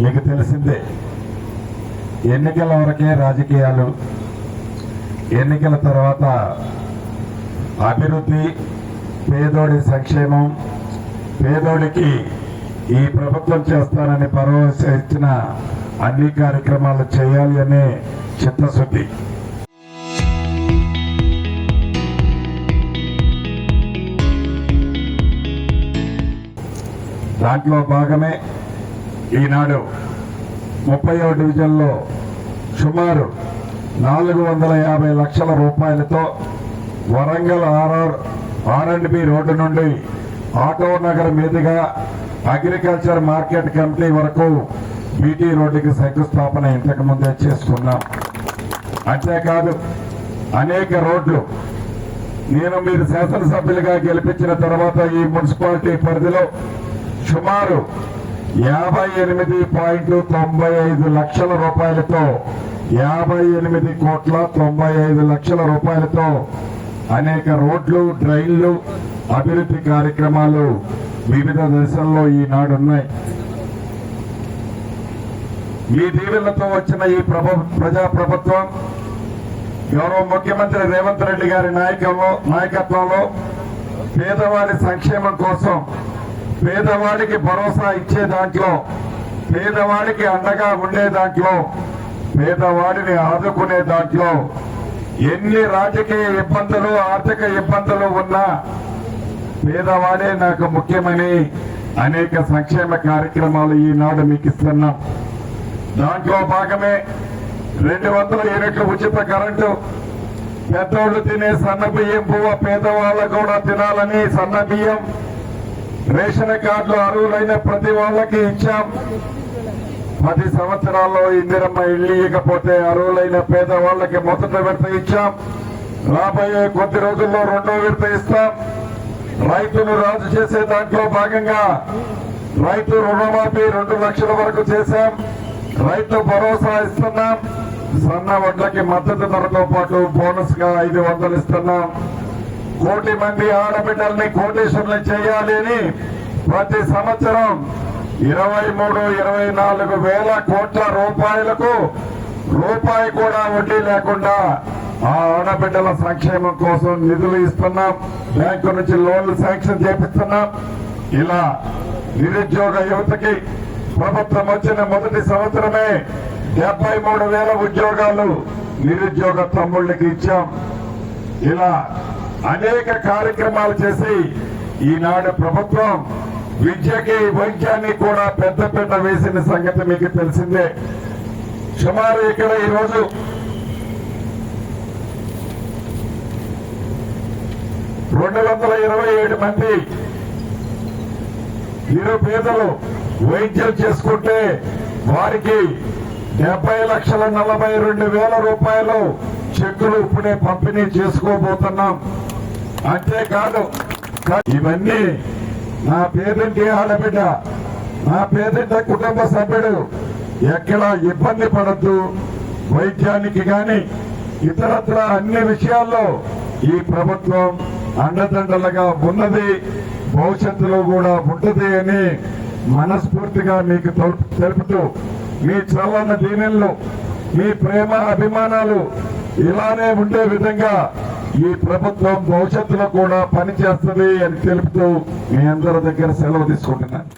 మీకు తెలిసిందే, ఎన్నికల వరకే రాజకీయాలు, ఎన్నికల తర్వాత అభివృద్ధి, పేదోడి సంక్షేమం, పేదోడికి ఈ ప్రభుత్వం చేస్తానని భరోసా ఇచ్చిన అన్ని కార్యక్రమాలు చేయాలి అనే చిత్తశుద్ధి. దాంట్లో భాగమే ఈనాడు 30వ డివిజన్లో సుమారు 450 లక్షల రూపాయలతో వరంగల్ R&B రోడ్డు నుండి ఆటో నగర్ మీదుగా అగ్రికల్చర్ మార్కెట్ కమిటీ వరకు బీటీ రోడ్డుకి శంకుస్థాపన ఇంతకు ముందే చేసుకున్నాం. అంతేకాదు అనేక రోడ్లు మీరు శాసనసభ్యులుగా గెలిపించిన తర్వాత ఈ మున్సిపాలిటీ పరిధిలో సుమారు 58.95 లక్షల రూపాయలతో 58.95 లక్షల రూపాయలతో అనేక రోడ్లు, డ్రైన్లు, అభివృద్ధి కార్యక్రమాలు వివిధ దశల్లో ఈనాడున్నాయి. ఈ దీవెనలతో వచ్చిన ఈ ప్రజాప్రభుత్వం గౌరవ ముఖ్యమంత్రి రేవంత్ రెడ్డి గారి నాయకత్వంలో పేదవాడి సంక్షేమం కోసం, పేదవాడికి భరోసా ఇచ్చే దాంట్లో, పేదవాడికి అండగా ఉండే దాంట్లో, పేదవాడిని ఆదుకునే దాంట్లో ఎన్ని రాజకీయ ఇబ్బందులు, ఆర్థిక ఇబ్బందులు ఉన్నా పేదవాడే నాకు ముఖ్యమని అనేక సంక్షేమ కార్యక్రమాలు ఈనాడు మీకు ఇస్తున్నాం. దాంట్లో భాగమే 200 యూనిట్ల ఉచిత కరెంటు, పెద్దోళ్లు తినే సన్న బియ్యం పువ్వ పేదవాళ్ళకు కూడా తినాలని సన్న బియ్యం, రేషన్ కార్డులు అర్హులైన ప్రతి వాళ్ళకి ఇచ్చాం. 10 సంవత్సరాల్లో ఇందిరమ్మ ఇల్లు ఇవ్వకపోతే అర్హులైన పేదవాళ్ళకి మొదట విడత ఇచ్చాం. రాబోయే కొద్ది రోజుల్లో 2వ విడత ఇస్తాం. రైతును రాజు చేసే దాంట్లో భాగంగా రైతు రుణమాఫీ 2 లక్షల వరకు చేశాం. రైతు భరోసా ఇస్తున్నాం. సన్న వడ్లకి మద్దతు ధరతో పాటు బోనస్ గా 500 ఇస్తున్నాం. 1 కోటి మంది ఆడబిడ్డల్ని కోటీశ్వరులు చేయాలి అని ప్రతి సంవత్సరం 23-24 వేల కోట్ల రూపాయలకు రూపాయి కూడా వడ్డీ లేకుండా ఆ ఆడబిడ్డల సంక్షేమం కోసం నిధులు ఇస్తున్నాం. బ్యాంకు నుంచి లోన్లు శాంక్షన్ చేపిస్తున్నాం. ఇలా నిరుద్యోగ యువతకి ప్రభుత్వం వచ్చిన మొదటి సంవత్సరమే 73,000 ఉద్యోగాలు నిరుద్యోగ తమ్ముళ్ళకి ఇచ్చాం. ఇలా అనేక కార్యక్రమాలు చేసి ఈనాడు ప్రభుత్వం విద్యకి, వైద్యాన్ని కూడా పెద్ద వేసిన సంగతి మీకు తెలిసిందే. సుమారు ఇక్కడ ఈరోజు 227 మంది నిరుపేదలు వైద్యం చేసుకుంటే వారికి 70,42,000 రూపాయలు చెక్కులు ఇప్పుడే పంపిణీ చేసుకోబోతున్నాం. అంతేకాదు ఇవన్నీ నా పేదింటి ఆడబిడ్డ, నా పేదింటి కుటుంబ సభ్యుడు ఎక్కడ ఇబ్బంది పడద్దు, వైద్యానికి గాని ఇతరత్ర అన్ని విషయాల్లో ఈ ప్రభుత్వం అండదండలుగా ఉన్నది, భవిష్యత్తులో కూడా ఉంటుంది అని మనస్ఫూర్తిగా మీకు తెలుపుతూ మీ చల్లని దీవెనలు, మీ ప్రేమ అభిమానాలు ఇలానే ఉండే విధంగా ఈ ప్రభుత్వం భవిష్యత్తులో కూడా పనిచేస్తుంది అని తెలుపుతూ మీ అందరి దగ్గర సెలవు తీసుకుంటున్నాను.